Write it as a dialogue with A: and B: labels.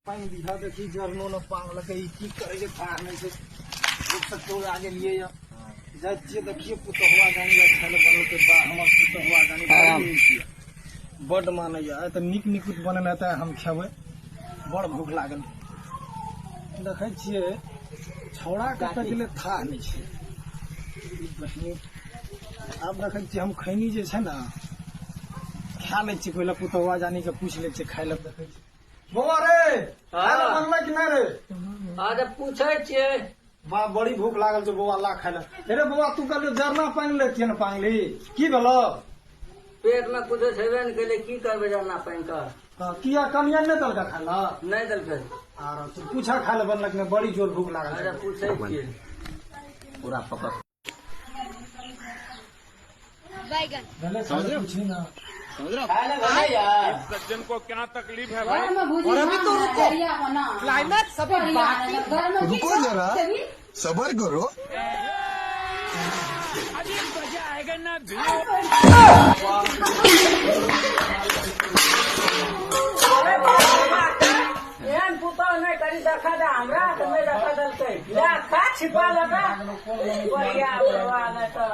A: पानी दिखा देखी जरनो न पागल के की करे के था नहीं से एक सकतो आगे लिए जा जाइए देखिए पुतहुआ गानी अच्छा बनल के बा हमर पुतहुआ गानी बड़ माने या त निक निकुत बनल त हम खेबै बड़ भूख लागल देखै छियै छौड़ा के तकले था नहीं छै बहिनी अब देखै छियै हम खैनी जे छै ना खा ले छी पहले पुतहुआ जानी के पूछ ले छी खाय ले देखै छी बौआ रे खाना बनलै कि नहीं रे
B: आज पूछे छे
A: बा बड़ी भूख लागल छै बौआ ला खाय ले रे बौआ तू कहलियो जरना पानी लेतिए न पांगली की भेलो
B: पेट में कुछ छेबे न केले की करबे जाना पाइन का
A: किया कमिया नहीं दलका खाला
B: नहीं दलके
A: आर तू पूछा खाय ले बनलक ने बड़ी जोर भूख लागल
B: आज पूछे छे
C: पूरा पकड़
D: बैगन
A: भले समझ पूछी ना
B: खाले बना यार
E: सज्जन को क्या तकलीफ है भाई?
D: और अभी तो रुको क्लाइमैक्स सभी
F: रुको जरा सबर करो
B: एहन पुता नहीं करी देखा दे हमरा तो नहीं देखा दलके ला खा छिपा लगा बढ़िया बरवा नहीं तो